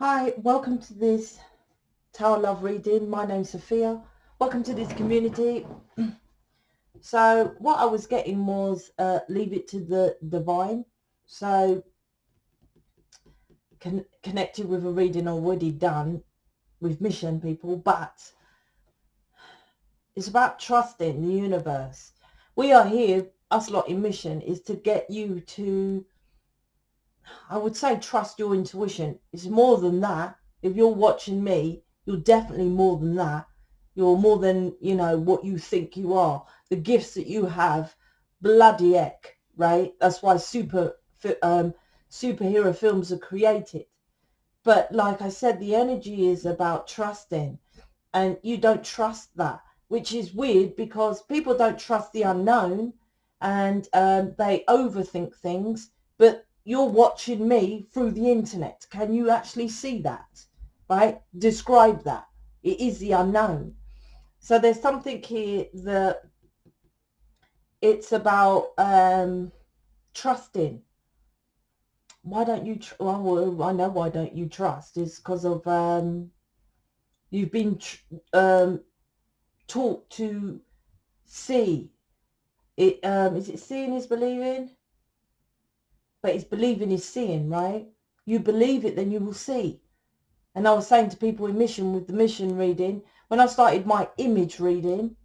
Hi, welcome to this Tower Love reading. My name's Sophia. Welcome to this community. So what I was getting was leave it to the divine. So connected with a reading already done with mission people, but it's about trusting the universe. We are here, us lot in mission, is to get you to, I would say, trust your intuition. It's more than that. If you're watching me, you're definitely more than that. You're more than, you know, what you think you are. The gifts that you have, bloody heck, right? That's why superhero films are created. But like I said, the energy is about trusting, and you don't trust that, which is weird because people don't trust the unknown, and they overthink things. But you're watching me through the internet. Can you actually see that? Right? Describe that. It is the unknown. So there's something here that it's about trusting. Why don't you? Well, I know why don't you trust. It's because of you've been taught to see it. Is it seeing is believing? But it's believing is seeing, right? You believe it, then you will see. And I was saying to people in mission with the mission reading, when I started my image reading,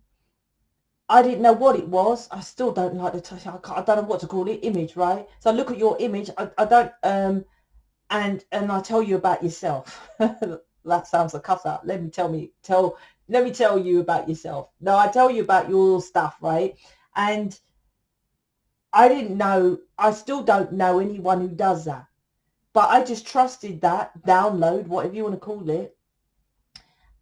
I didn't know what it was. I still don't like the I don't know what to call it, image, right? So I look at your image, I don't and I tell you about yourself. That sounds a cut out. Let me tell you about yourself. No, I tell you about your stuff, right? And I didn't know, I still don't know anyone who does that. But I just trusted that download, whatever you want to call it,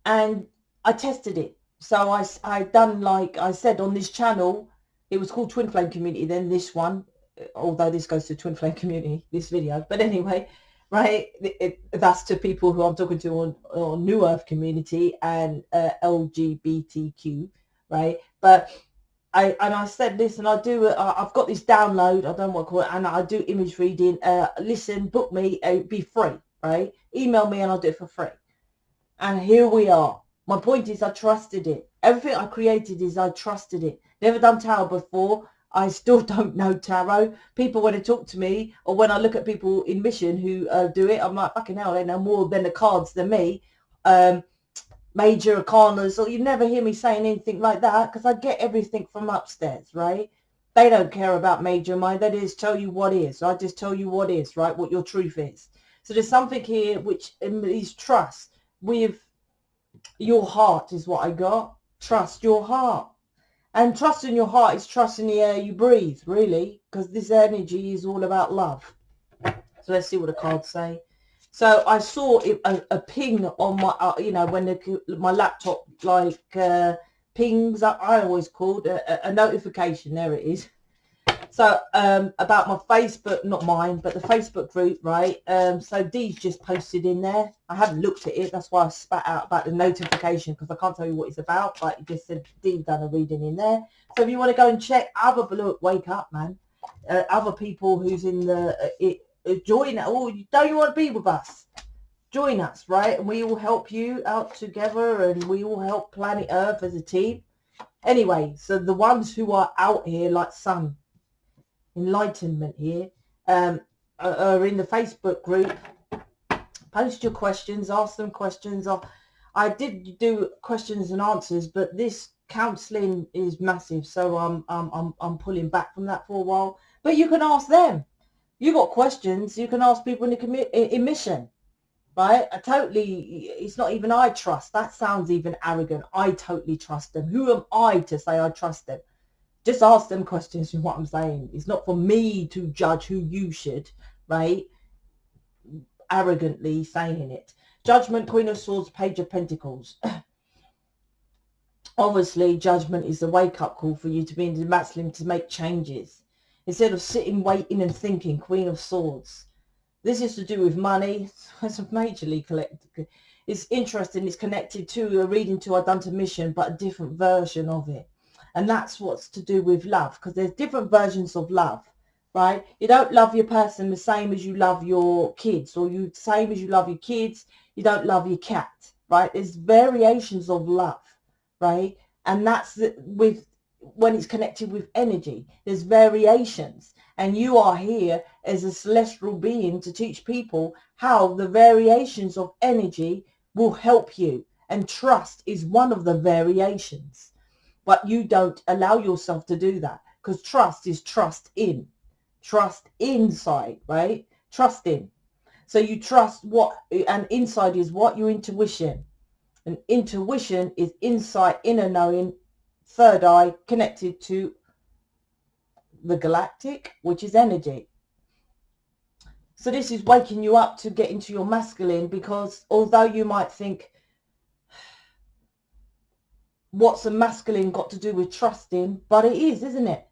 and I tested it. So I done, like I said on this channel, it was called Twin Flame Community, then this one, although this goes to Twin Flame Community, this video. But anyway, right, that's to people who I'm talking to on New Earth Community and LGBTQ, right? But I said, listen, I've got this download, I don't know what to call it, and I do image reading. Listen, book me, be free, right? Email me and I'll do it for free. And here we are. My point is I trusted it. Everything I created is I trusted it. Never done tarot before. I still don't know tarot. People, when they talk to me, or when I look at people in mission who do it, I'm like, fucking hell, they know more than the cards than me. Major arcanas, or you never hear me saying anything like that, because I get everything from upstairs, right? They don't care about major mind. They just tell you what is. I just tell you what is, right? What your truth is. So there's something here which is trust. With your heart is what I got. Trust your heart. And trust in your heart is trust in the air you breathe, really, because this energy is all about love. So let's see what the cards say. So I saw a ping on my, you know, when my laptop like pings, I always called a notification. There it is. So about my Facebook, not mine, but the Facebook group, right? So Dee's just posted in there. I haven't looked at it. That's why I spat out about the notification, because I can't tell you what it's about, but it just said Dee done a reading in there. So if you want to go and check, have a look, wake up, man. Other people who's in the... join. Oh, don't you want to be with us? Join us, right? And we all help you out together, and we all help planet Earth as a team. Anyway, so the ones who are out here, like sun enlightenment here, are in the Facebook group. Post your questions, ask them questions. I did do questions and answers, but this counselling is massive, so I'm pulling back from that for a while. But you can ask them. You got questions, you can ask people in mission, right? It's not even I trust. That sounds even arrogant. I totally trust them. Who am I to say I trust them? Just ask them questions, is what I'm saying. It's not for me to judge who you should, right? Arrogantly saying it. Judgment, Queen of Swords, Page of Pentacles. Obviously, judgment is the wake-up call for you to be in the masculine, to make changes. Instead of sitting, waiting and thinking, Queen of Swords. This is to do with money. It's majorly collected. It's interesting. It's connected to a reading to I've done to mission, but a different version of it. And that's what's to do with love, because there's different versions of love. right? You don't love your person the same as you love your kids, or you same as you love your kids, you don't love your cat, right? There's variations of love, right? And that's with when it's connected with energy. There's variations, and you are here as a celestial being to teach people how the variations of energy will help you. And trust is one of the variations, but you don't allow yourself to do that, because trust is trust inside, right? Trust in. So you trust what, and inside is what? Your intuition. And intuition is insight, inner knowing, third eye, connected to the galactic, which is energy. So this is waking you up to get into your masculine, because although you might think, what's a masculine got to do with trusting? But it is, isn't it?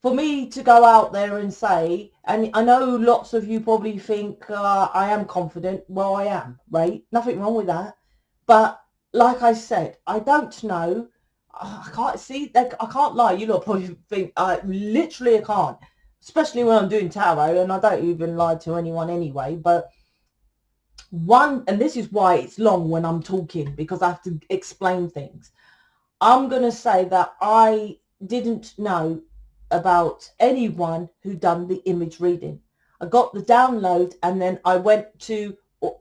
For me to go out there and say, and I know lots of you probably think I am confident. Well, I am, right? Nothing wrong with that. But like I said, I don't know. I can't see, I can't lie. You lot probably think I can't, especially when I'm doing tarot, and I don't even lie to anyone anyway. But and this is why it's long when I'm talking, because I have to explain things. I'm going to say that I didn't know about anyone who done the image reading. I got the download, and then I went to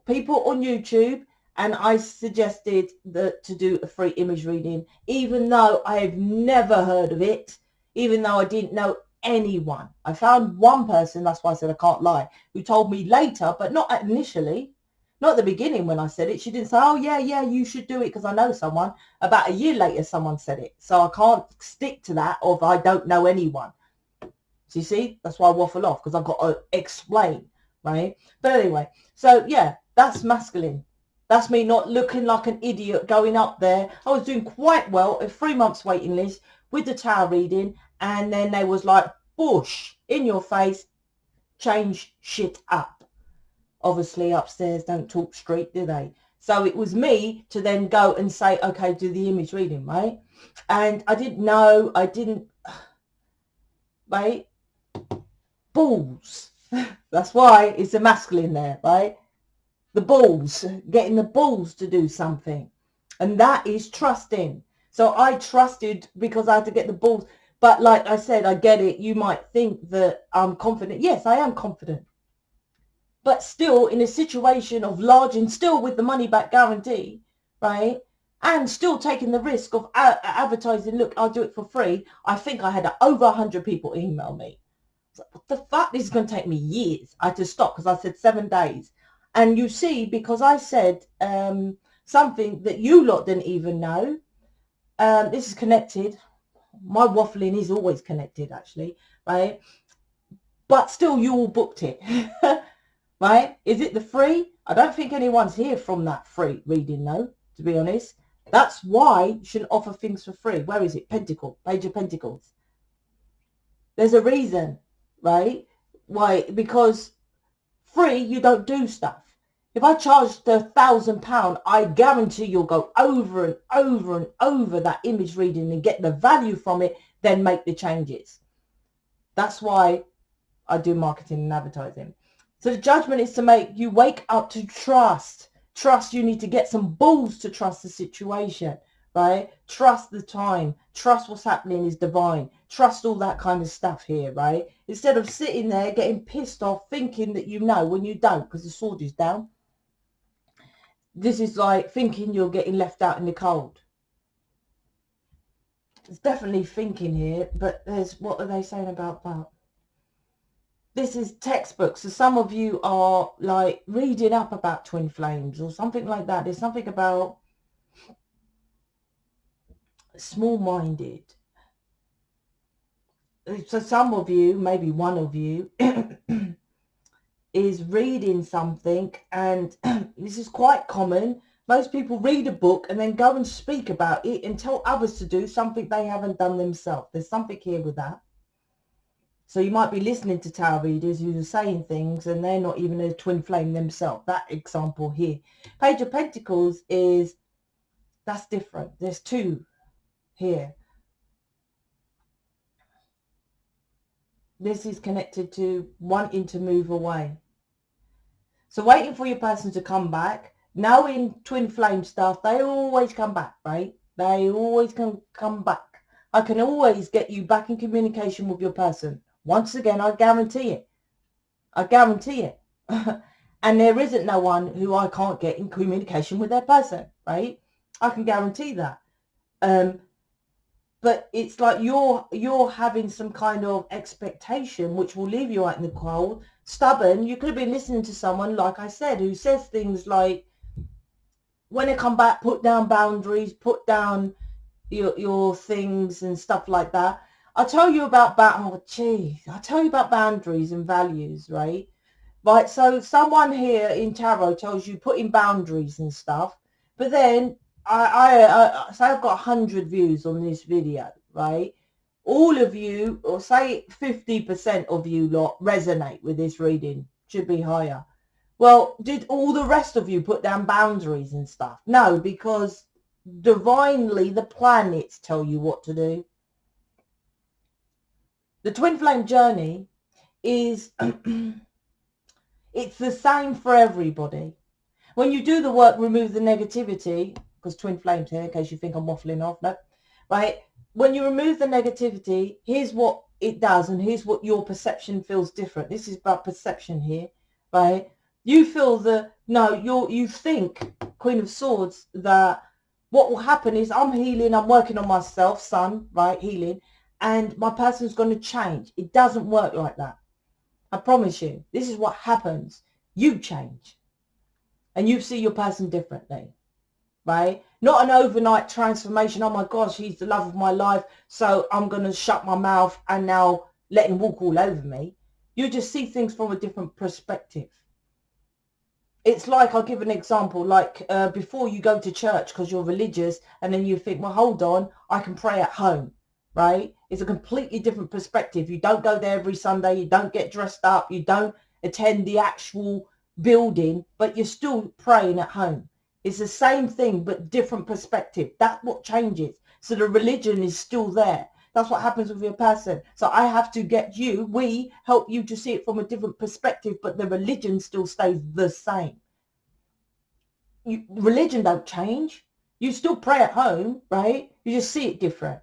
people on YouTube, and I suggested to do a free image reading, even though I have never heard of it, even though I didn't know anyone. I found one person, that's why I said I can't lie, who told me later, but not initially. Not at the beginning when I said it. She didn't say, oh, yeah, you should do it because I know someone. About a year later, someone said it. So I can't stick to that, or if I don't know anyone. So you see, that's why I waffle off, because I've got to explain, right? But anyway, so yeah, that's masculine. That's me not looking like an idiot going up there. I was doing quite well, a 3 months waiting list with the tarot reading. And then they was like, bush, in your face, change shit up. Obviously upstairs don't talk straight, do they? So it was me to then go and say, okay, do the image reading, right? And I didn't know, right? Balls. That's why it's a masculine there, right? The balls, getting the balls to do something. And that is trusting. So I trusted because I had to get the balls. But like I said, I get it. You might think that I'm confident. Yes, I am confident. But still in a situation of large, and still with the money back guarantee, right? And still taking the risk of advertising, look, I'll do it for free. I think I had over 100 people email me. I was like, what the fuck? This is going to take me years. I had to stop because I said 7 days. And you see, because I said something that you lot didn't even know, this is connected. My waffling is always connected, actually, right? But still, you all booked it. Right? Is it the free? I don't think anyone's here from that free reading, though, to be honest. That's why you shouldn't offer things for free. Where is it? Pentacle, Page of Pentacles. There's a reason, right? Why? Because free, you don't do stuff. If I charged £1,000, I guarantee you'll go over and over and over that image reading and get the value from it, then make the changes. That's why I do marketing and advertising. So the judgment is to make you wake up to trust. Trust, you need to get some balls to trust the situation, right? Trust the time. Trust what's happening is divine. Trust all that kind of stuff here, right? Instead of sitting there getting pissed off thinking that you know when you don't, because the sword is down. This is like thinking you're getting left out in the cold. There's definitely thinking here, but there's, what are they saying about that? This is textbook. So some of you are like reading up about twin flames or something like that. There's something about small-minded. So some of you, maybe one of you, is reading something, and this is quite common. Most people read a book and then go and speak about it and tell others to do something they haven't done themselves. There's something here with that. So you might be listening to tarot readers who are saying things and they're not even a twin flame themselves. That example here. Page of Pentacles is, that's different. There's two here. This is connected to wanting to move away. So waiting for your person to come back. Now in twin flame stuff, they always come back, right? They always can come back. I can always get you back in communication with your person. Once again, I guarantee it. I guarantee it. And there isn't no one who I can't get in communication with their person, right? I can guarantee that. But it's like you're having some kind of expectation which will leave you out in the cold. Stubborn. You could have been listening to someone, like I said, who says things like, when they come back, put down boundaries, put down your things and stuff like that. I'll tell you about I'll tell you about boundaries and values, right? Right, so someone here in tarot tells you put in boundaries and stuff, but then I say I've got 100 views on this video, right? All of you, or say 50% of you lot, resonate with this reading. Should be higher. Well, did all the rest of you put down boundaries and stuff? No, because divinely the planets tell you what to do. The twin flame journey is it's the same for everybody. When you do the work, remove the negativity, because twin flames here, in case you think I'm waffling off, no, right? When you remove the negativity, here's what it does, and here's what your perception feels different. This is about perception here, right? You feel you think, Queen of Swords, that what will happen is I'm healing, I'm working on myself, sun, right, healing, and my person's going to change. It doesn't work like that. I promise you. This is what happens. You change. And you see your person differently, right? Not an overnight transformation. Oh my gosh, he's the love of my life, so I'm going to shut my mouth and now let him walk all over me. You just see things from a different perspective. It's like, I'll give an example, like before you go to church because you're religious, and then you think, well, hold on, I can pray at home, right? It's a completely different perspective. You don't go there every Sunday, you don't get dressed up, you don't attend the actual building, but you're still praying at home. It's the same thing, but different perspective. That's what changes. So the religion is still there. That's what happens with your person. So I have to we help you to see it from a different perspective, but the religion still stays the same. Religion don't change. You still pray at home, right? You just see it different.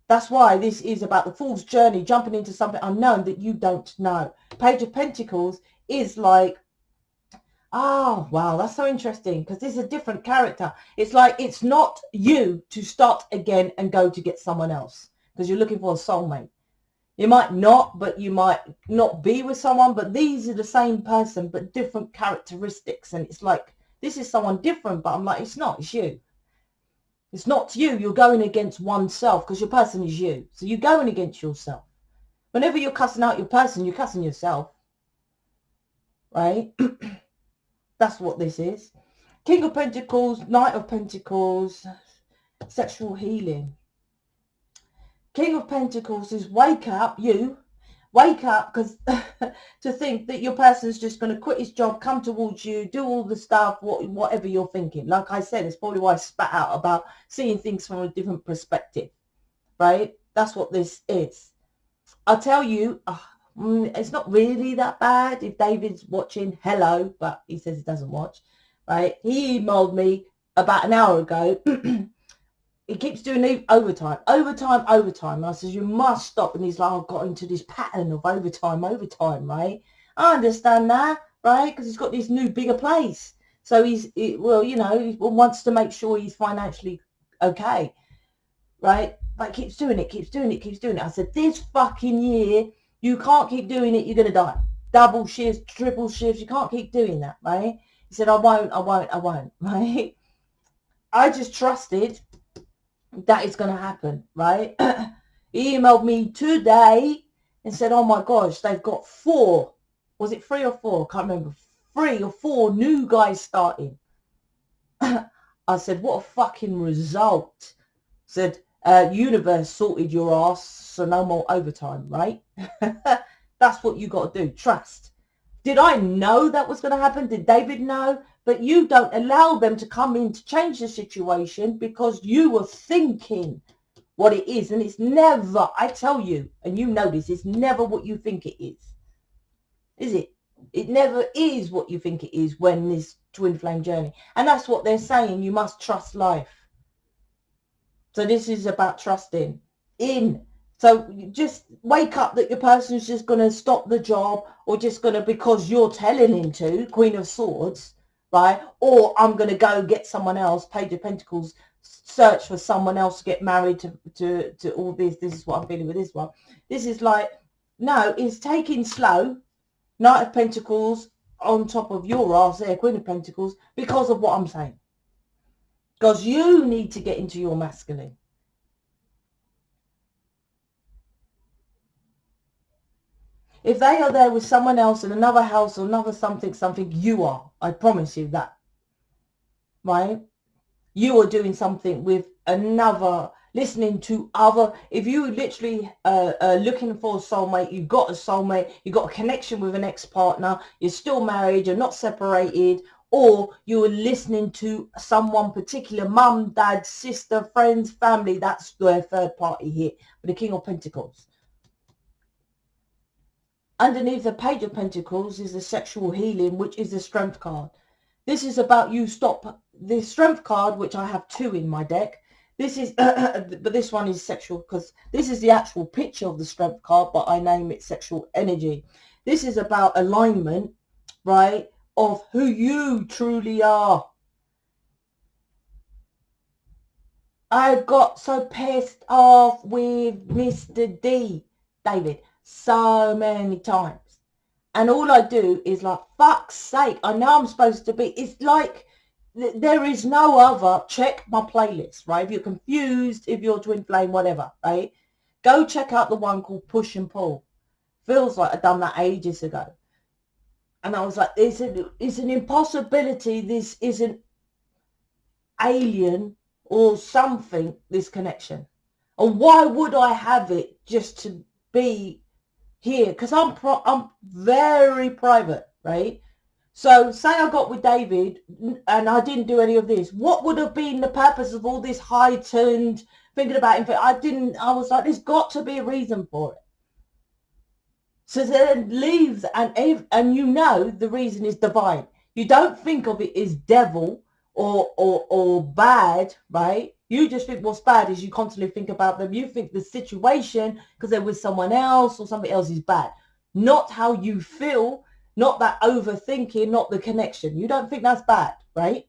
That's why this is about the fool's journey, jumping into something unknown that you don't know. Page of Pentacles is like, oh, wow, that's so interesting, because this is a different character. It's like, it's not you to start again and go to get someone else, because you're looking for a soulmate. You might not, but you might not be with someone, but these are the same person, but different characteristics. And it's like, this is someone different, but I'm like, it's not, it's you. It's not you. You're going against oneself, because your person is you. So you're going against yourself. Whenever you're cussing out your person, you're cussing yourself. Right? That's what this is. King of Pentacles, Knight of Pentacles, sexual healing. King of Pentacles is wake up, you. Wake up, because to think that your person's just going to quit his job, come towards you, do all the stuff, whatever you're thinking. Like I said, it's probably why I spat out about seeing things from a different perspective, right? That's what this is. I'll tell you, it's not really that bad. If David's watching, hello, but he says he doesn't watch, right? He emailed me about an hour ago. He keeps doing overtime. And I says, you must stop. And he's like, I've got into this pattern of overtime, right? I understand that, right? Because he's got this new, bigger place. So he wants to make sure he's financially okay, right? But keeps doing it. I said, this fucking year, you can't keep doing it. You're going to die. Double shifts, triple shifts. You can't keep doing that, right? He said, I won't, right? I just trusted that is going to happen, right? He emailed me today and said, oh my gosh, they've got 4, was it 3 or 4? Can't remember, 3 or 4 new guys starting. I said, what a fucking result. Said, universe sorted your ass, so no more overtime, right? That's what you got to do, trust. Did I know that was going to happen? Did David know? But you don't allow them to come in to change the situation because you were thinking what it is. And it's never, I tell you, and you know this, it's never what you think it is it? It never is what you think it is when this twin flame journey. And that's what they're saying. You must trust life. So this is about trusting in. So you just wake up that your person's just going to stop the job, or just going to, because you're telling him to, Queen of Swords, right? Or I'm going to go get someone else, Page of Pentacles, search for someone else to get married to all this. This is what I'm feeling with this one. This is like, no, it's taking slow. Knight of Pentacles on top of your ass there, Queen of Pentacles, because of what I'm saying. Because you need to get into your masculine. If they are there with someone else in another house or another something, you are. I promise you that. Right? You are doing something with another, listening to other. If you literally looking for a soulmate, you've got a soulmate, you've got a connection with an ex-partner, you're still married, you're not separated, or you are listening to someone particular, mum, dad, sister, friends, family, that's their third party here, with the King of Pentacles. Underneath the Page of Pentacles is the sexual healing, which is the Strength card. This is about you stop the Strength card, which I have 2 in my deck. This is, but this one is sexual, because this is the actual picture of the Strength card, but I name it sexual energy. This is about alignment, right, of who you truly are. I got so pissed off with Mr. D, David, so many times. And all I do is like, fuck's sake, I know I'm supposed to be. It's like there is no other. Check my playlist, right? If you're confused, if you're twin flame, whatever, right? Go check out the one called Push and Pull. Feels like I've done that ages ago. And I was like, it's an impossibility. This isn't alien or something, this connection. And why would I have it just to be here? Because I'm very private, right? So say I got with David and I didn't do any of this. What would have been the purpose of all this heightened thinking about him? I was like, there's got to be a reason for it. So then it leaves, and you know the reason is divine. You don't think of it as devil or bad, right? You just think what's bad is you constantly think about them. You think the situation, because they're with someone else or somebody else, is bad. Not how you feel, not that overthinking, not the connection. You don't think that's bad, right?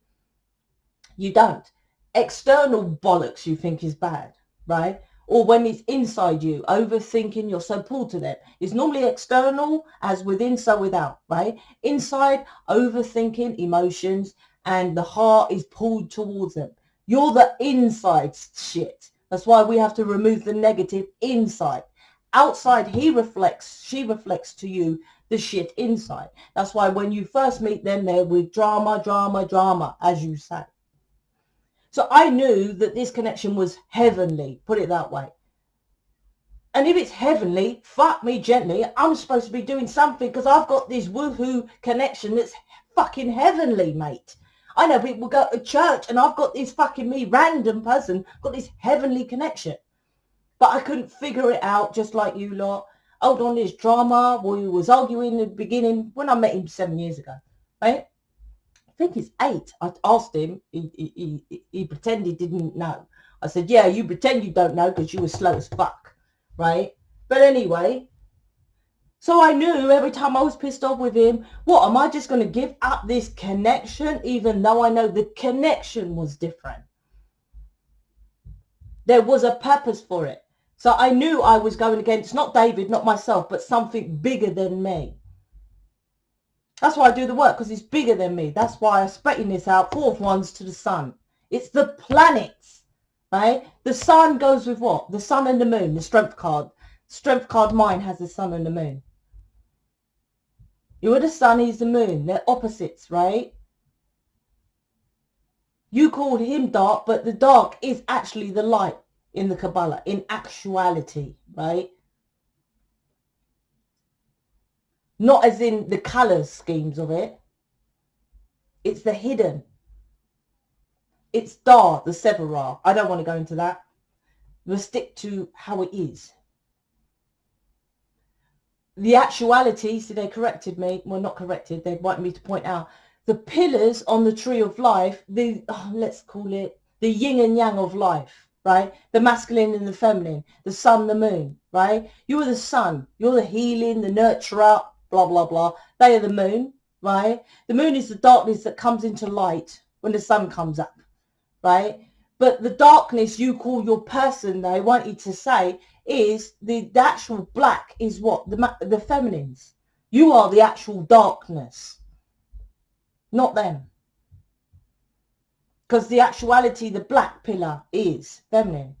You don't. External bollocks you think is bad, right? Or when it's inside you, overthinking, you're so pulled to them. It's normally external, as within, so without, right? Inside, overthinking, emotions, and the heart is pulled towards them. You're the inside shit. That's why we have to remove the negative inside. Outside, she reflects to you the shit inside. That's why when you first meet them, they're with drama, as you say. So I knew that this connection was heavenly, put it that way. And if it's heavenly, fuck me gently, I'm supposed to be doing something, because I've got this woohoo connection that's fucking heavenly, mate. I know people go to church and I've got this fucking me, random person, got this heavenly connection. But I couldn't figure it out, just like you lot. Hold on, this drama, we was arguing in the beginning when I met him 7 years ago, right? I think it's 8. I asked him, he pretended he didn't know. I said, yeah, you pretend you don't know because you were slow as fuck, right? But anyway, so I knew every time I was pissed off with him, what, am I just going to give up this connection even though I know the connection was different? There was a purpose for it. So I knew I was going against not David, not myself, but something bigger than me. That's why I do the work, because it's bigger than me. That's why I'm splitting this out. 4 of Wands to the sun. It's the planets, right? The sun goes with what? The sun and the moon, the strength card. Strength card mine has the sun and the moon. You're the sun, he's the moon. They're opposites, right? You called him dark, but the dark is actually the light in the Kabbalah, in actuality, right? Not as in the color schemes of it. It's the hidden. It's Dar, the Severar. I don't want to go into that. We'll stick to how it is. The actuality, so they corrected me, well, not corrected, they wanted me to point out the pillars on the tree of life, let's call it the yin and yang of life, right? The masculine and the feminine, the sun, the moon, right? You are the sun, you're the healing, the nurturer, blah, blah, blah. They are the moon, right? The moon is the darkness that comes into light when the sun comes up, right? But the darkness you call your person, they want you to say, is the actual black is what? The feminines. You are the actual darkness, not them. Because the actuality, the black pillar is feminine.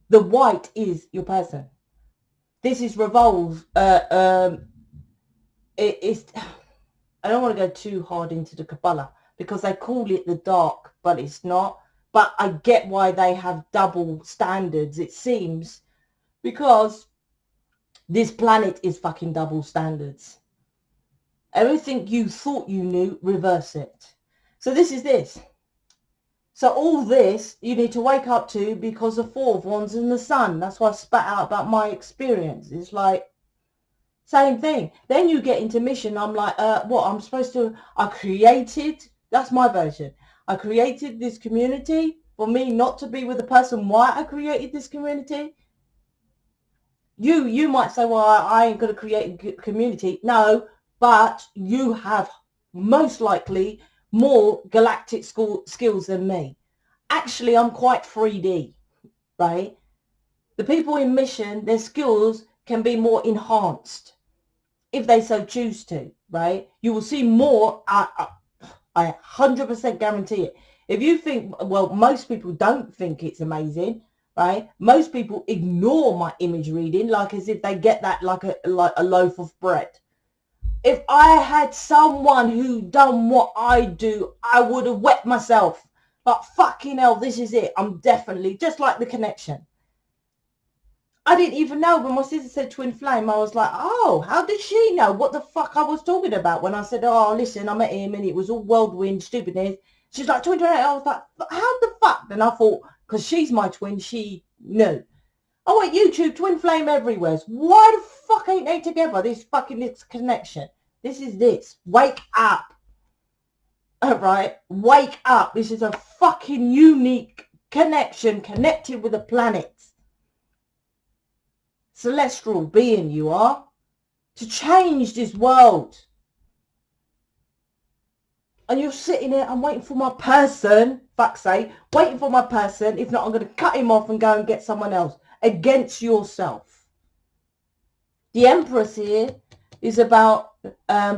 The white is your person. This is revolves. It's. I don't want to go too hard into the Kabbalah because they call it the dark, but it's not. But I get why they have double standards, it seems, because this planet is fucking double standards. Everything you thought you knew, reverse it. So this is this. So all this you need to wake up to because the Four of Wands in the sun. That's why I spat out about my experience. It's like, same thing. Then you get into mission. I'm like, what? I'm supposed to, I created, that's my version. I created this community for me not to be with the person why I created this community. You might say, well, I ain't going to create a community. No, but you have most likely more galactic skills than me. Actually, I'm quite 3D, right? The people in mission, their skills can be more enhanced if they so choose to, right? You will see more. I 100% guarantee it. If you think, well, most people don't think it's amazing, right? Most people ignore my image reading like as if they get that like a loaf of bread. If I had someone who done what I do, I would have wet myself. Like, fucking hell, this is it. I'm definitely, just like the connection. I didn't even know when my sister said twin flame. I was like, oh, how did she know what the fuck I was talking about when I said, oh, listen, I met him and it was all whirlwind stupidness. She's like, twin. I was like, how the fuck? Then I thought, because she's my twin, she knew. Oh, at YouTube, twin flame everywhere. Why the fuck ain't they together? This connection. This is this. Wake up. All right? Wake up. This is a fucking unique connection connected with the planet. Celestial being you are, to change this world. And you're sitting there, I'm waiting for my person, fuck's sake, waiting for my person. If not, I'm going to cut him off and go and get someone else against yourself. The Empress here is about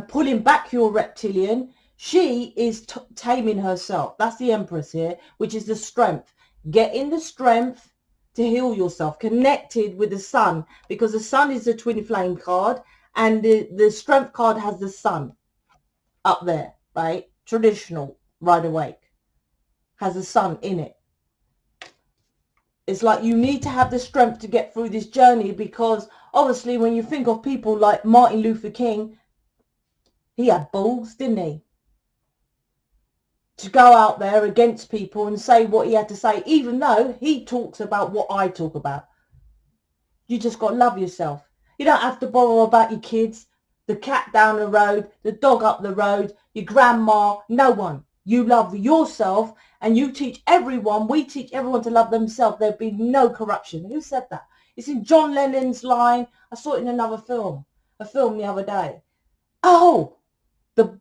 pulling back your reptilian. She is taming herself. That's the Empress here, which is the strength. Getting the strength to heal yourself, connected with the sun, because the sun is the twin flame card and the strength card has the sun up there, right? Traditional Rider Waite has the sun in it. It's like you need to have the strength to get through this journey, because obviously when you think of people like Martin Luther King, he had balls, didn't he? To go out there against people and say what he had to say, even though he talks about what I talk about. You just got to love yourself. You don't have to bother about your kids, the cat down the road, the dog up the road, your grandma, no one. You love yourself and you teach everyone, we teach everyone to love themselves. There'll be no corruption. Who said that? It's in John Lennon's line. I saw it in another film, a film the other day. Oh, the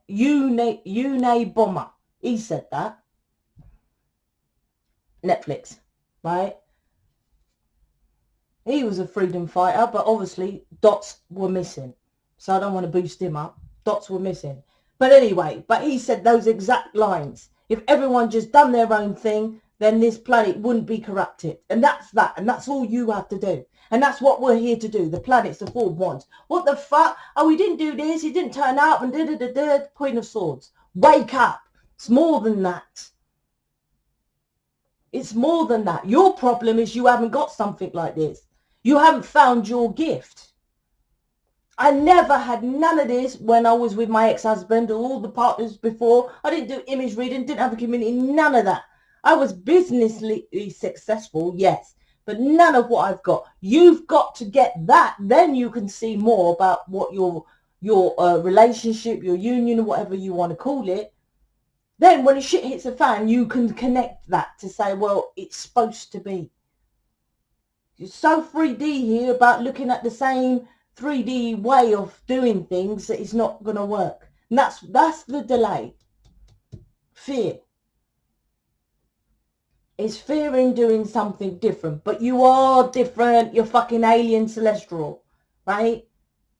Une Bomber. He said that. Netflix, right? He was a freedom fighter, but obviously dots were missing. So I don't want to boost him up. Dots were missing. But anyway, but he said those exact lines. If everyone just done their own thing, then this planet wouldn't be corrupted. And that's that. And that's all you have to do. And that's what we're here to do. The planet's the Four of Wands. What the fuck? Oh, we didn't do this. He didn't turn up and da-da-da-da. Queen of Swords. Wake up. It's more than that. It's more than that. Your problem is you haven't got something like this. You haven't found your gift. I never had none of this when I was with my ex-husband or all the partners before. I didn't do image reading, didn't have a community, none of that. I was businessly successful, yes, but none of what I've got. You've got to get that. Then you can see more about what your relationship, your union, whatever you want to call it. Then when the shit hits the fan, you can connect that to say, well, it's supposed to be. You're so 3D here about looking at the same 3D way of doing things that it's not going to work. And that's the delay. Fear. It's fear in doing something different. But you are different. You're fucking alien celestial, right?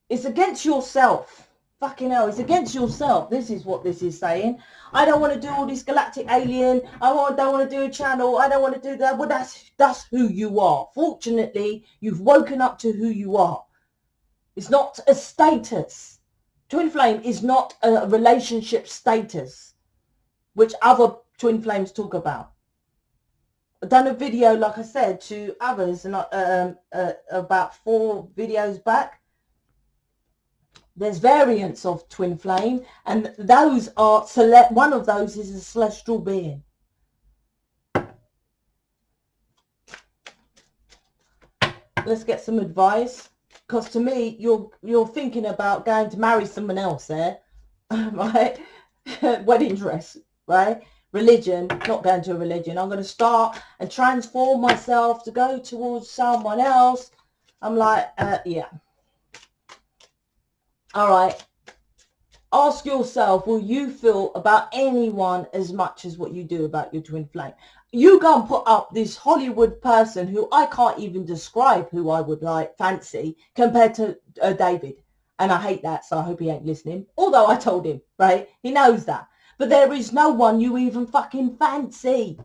It's against yourself. Fucking hell, it's against yourself. This is what this is saying. I don't want to do all this galactic alien. Don't want to do a channel. I don't want to do that. Well, that's who you are. Fortunately, you've woken up to who you are. It's not a status. Twin flame is not a relationship status, which other twin flames talk about. I've done a video, like I said, to others, and about 4 videos back. There's variants of twin flame, and those are one of those is a celestial being. Let's get some advice, because to me, you're thinking about going to marry someone else there, right? Wedding dress, right? Religion, not going to a religion. I'm going to start and transform myself to go towards someone else. I'm like, yeah. All right. Ask yourself, will you feel about anyone as much as what you do about your twin flame? You go and put up this Hollywood person who I can't even describe who I would like fancy compared to David. And I hate that, so I hope he ain't listening. Although I told him, right? He knows that. But there is no one you even fucking fancy,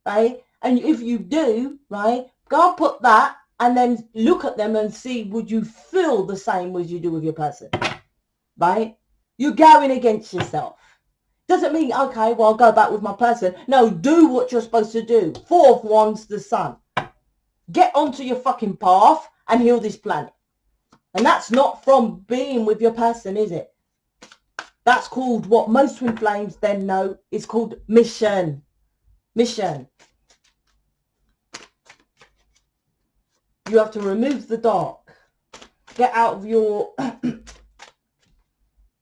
right? And if you do, right, go and put that and then look at them and see, would you feel the same as you do with your person, right? You're going against yourself. Doesn't mean, okay, well, I'll go back with my person. No, do what you're supposed to do. 4 of Wands, the sun. Get onto your fucking path and heal this planet. And that's not from being with your person, is it? That's called what most twin flames then know is called mission. Mission. You have to remove the dark. Get out of your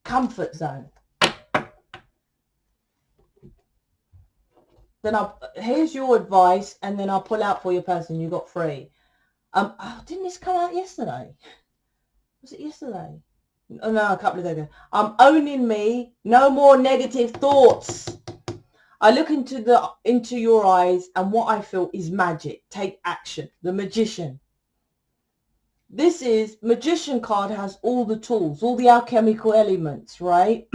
comfort zone. Then here's your advice, and then I'll pull out for your person. You got 3. Didn't this come out yesterday? Was it yesterday? Oh, no, a couple of days ago. I'm owning me. No more negative thoughts. I look into your eyes, and what I feel is magic. Take action. The magician. This is magician card has all the tools, all the alchemical elements, right?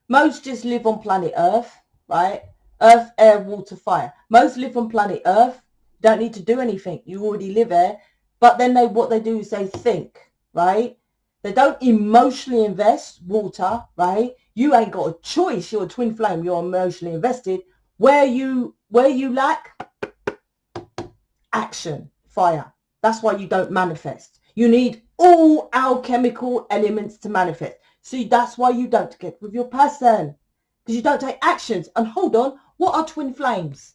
Most just live on planet Earth, right? Earth, air, water, fire. Most live on planet Earth. Don't need to do anything. You already live there. But then what they do is they think, right? They don't emotionally invest, water, right? You ain't got a choice. You're a twin flame. You're emotionally invested. Where you lack action, fire. That's why you don't manifest. You need all alchemical elements to manifest. See, that's why you don't get with your person. Because you don't take actions. And hold on, what are twin flames?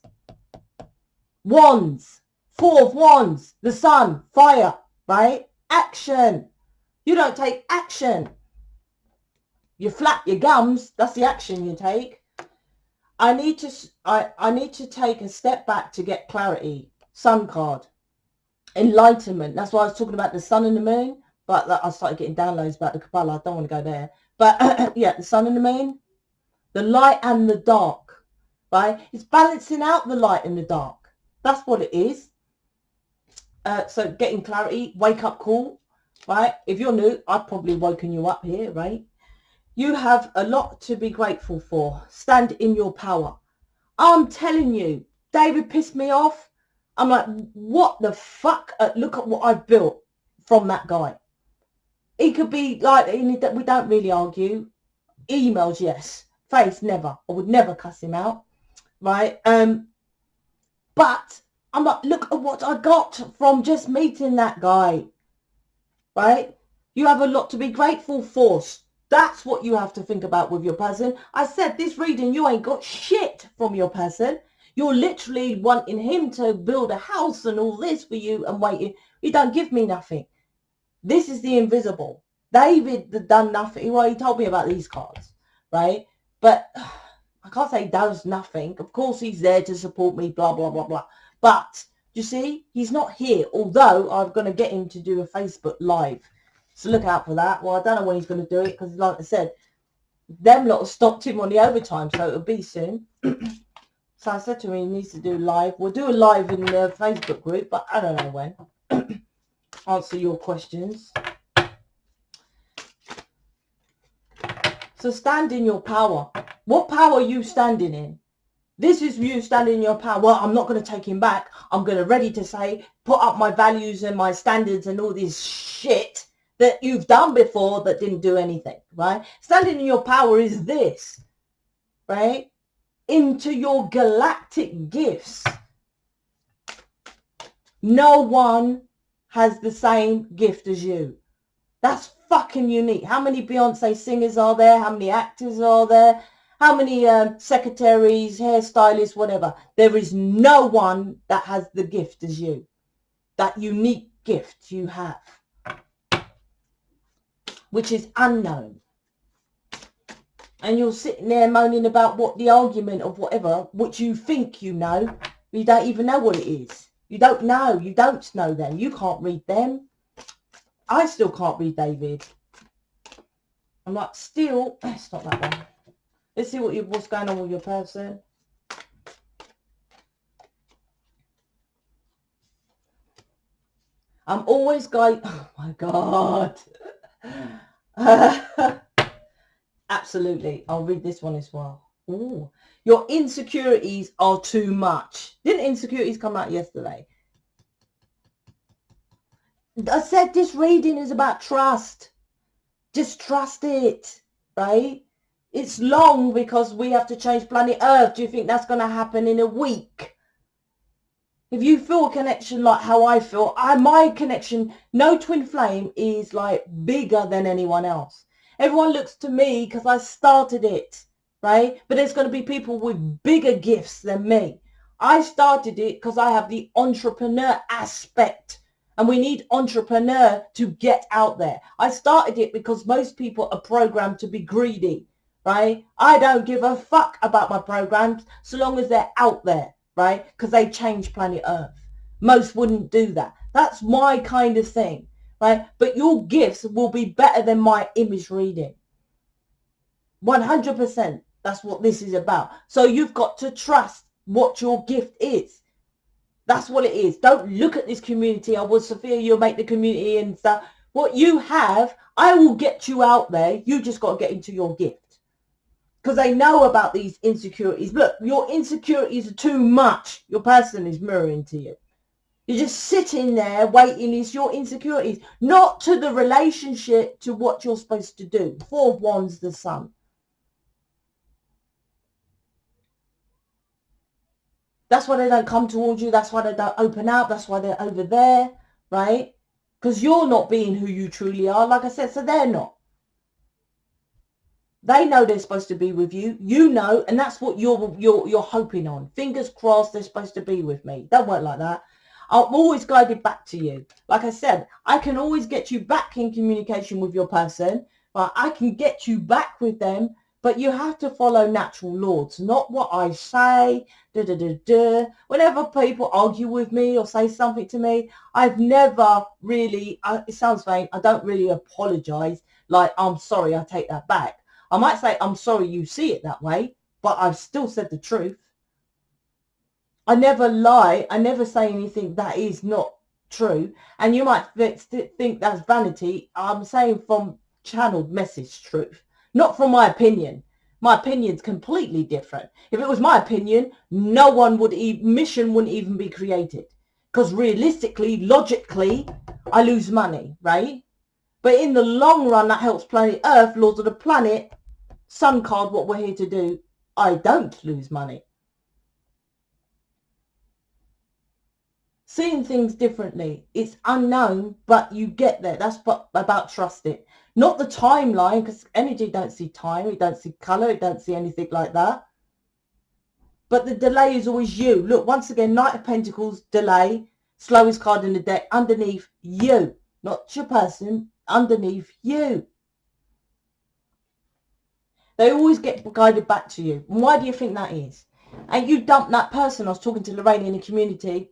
Wands. 4 of Wands. The sun. Fire. Right? Action. You don't take action. You flap your gums. That's the action you take. I need to take a step back to get clarity. Sun card. Enlightenment. That's why I was talking about the sun and the moon. But I started getting downloads about the Kabbalah. I don't want to go there. But yeah, the sun and the moon. The light and the dark. Right? It's balancing out the light and the dark. That's what it is. So getting clarity. Wake up call. Right? If you're new, I've probably woken you up here, right? You have a lot to be grateful for. Stand in your power. I'm telling you, David pissed me off. I'm like, what the fuck? Look at what I've built from that guy. He could be like, we don't really argue. Emails, yes. Face, never. I would never cuss him out. Right? But I'm like, look at what I got from just meeting that guy. Right? You have a lot to be grateful for. That's what you have to think about with your person. I said this reading, you ain't got shit from your person. You're literally wanting him to build a house and all this for you and waiting. You don't give me nothing. This is the invisible. David done nothing. Well, he told me about these cards, right? But I can't say he does nothing. Of course, he's there to support me, blah, blah, blah, blah. But you see, he's not here, although I'm going to get him to do a Facebook Live. So look out for that. Well, I don't know when he's going to do it because, like I said, them lot stopped him on the overtime, so it'll be soon. So I said to him, he needs to do live. We'll do a live in the Facebook group, but I don't know when. Answer your questions. So stand in your power. What power are you standing in? This is you standing in your power. Well, I'm not going to take him back. I'm going to ready to say, put up my values and my standards and all this shit that you've done before that didn't do anything, right? Standing in your power is this, right? Into your galactic gifts. No one has the same gift as you. That's fucking unique. How many Beyonce singers are there? How many actors are there? How many secretaries, hairstylists, whatever? There is no one that has the gift as you. That unique gift you have, which is unknown. And you're sitting there moaning about what the argument of whatever, which you think you know, you don't even know what it is. You don't know. You don't know them. You can't read them. I still can't read David. I'm like, still, it's not that one. Let's see what's going on with your person. I'm always going, oh my God. Absolutely. I'll read this one as well. Ooh. Your insecurities are too much. Didn't insecurities come out yesterday? I said this reading is about trust. Just trust it, right? It's long because we have to change planet Earth. Do you think that's going to happen in a week? If you feel a connection like how I feel, my connection, no twin flame is like bigger than anyone else. Everyone looks to me because I started it, right? But there's going to be people with bigger gifts than me. I started it because I have the entrepreneur aspect. And we need entrepreneur to get out there. I started it because most people are programmed to be greedy, right? I don't give a fuck about my programs so long as they're out there, right? Because they change planet Earth. Most wouldn't do that. That's my kind of thing, right? But your gifts will be better than my image reading. 100%. That's what this is about. So you've got to trust what your gift is. That's what it is. Don't look at this community. Oh, well, Sophia, you'll make the community and stuff. What you have, I will get you out there. You just got to get into your gift. Because they know about these insecurities. Look, your insecurities are too much. Your person is mirroring to you. You're just sitting there waiting. It's your insecurities. Not to the relationship, to what you're supposed to do. 4 of Wands, the Sun. That's why they don't come towards you. That's why they don't open up. That's why they're over there, right? Because you're not being who you truly are. Like I said, so they're not. They know they're supposed to be with you. You know, and that's what you're hoping on. Fingers crossed they're supposed to be with me. Don't work like that. I'm always guided back to you. Like I said, I can always get you back in communication with your person. But I can get you back with them. But you have to follow natural laws, not what I say. Whenever people argue with me or say something to me, I've never really, it sounds vain, I don't really apologize. Like, I'm sorry, I take that back. I might say, I'm sorry you see it that way, but I've still said the truth. I never lie. I never say anything that is not true. And you might think that's vanity. I'm saying from channeled message truth. Not from my opinion. My opinion's completely different. If it was my opinion, no one would, mission wouldn't even be created. Because realistically, logically, I lose money, right? But in the long run, that helps planet Earth, laws of the planet, sun card, what we're here to do. I don't lose money. Seeing things differently. It's unknown, but you get there. That's about trusting. Not the timeline, because energy don't see time, it don't see colour, it don't see anything like that. But the delay is always you. Look, once again, Knight of Pentacles, delay, slowest card in the deck, underneath you. Not your person, underneath you. They always get guided back to you. And why do you think that is? And you dump that person. I was talking to Lorraine in the community,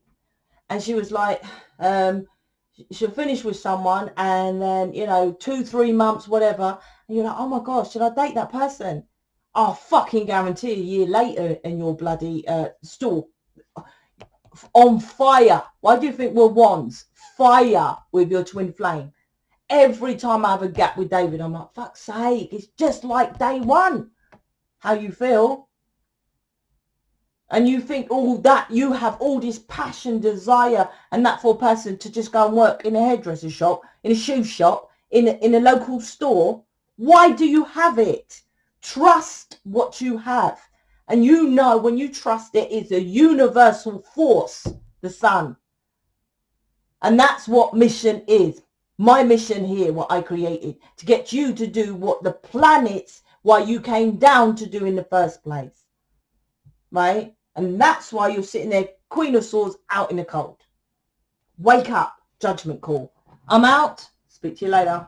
and she was like, she'll finish with someone, and then, you know, 2-3 months, whatever, and you're like, oh my gosh, should I date that person? I'll fucking guarantee a year later in your bloody store on fire. Why do you think we're wands? Fire with your twin flame. Every time I have a gap with David, I'm like, fuck's sake, it's just like day one. How you feel? And you think all that, you have all this passion, desire, and that for a person to just go and work in a hairdresser shop, in a shoe shop, in a local store. Why do you have it? Trust what you have. And you know when you trust it, it's a universal force, the sun. And that's what mission is. My mission here, what I created, to get you to do what the planets, why you came down to do in the first place. Right? And that's why you're sitting there, Queen of Swords, out in the cold. Wake up, judgment call. I'm out. Speak to you later.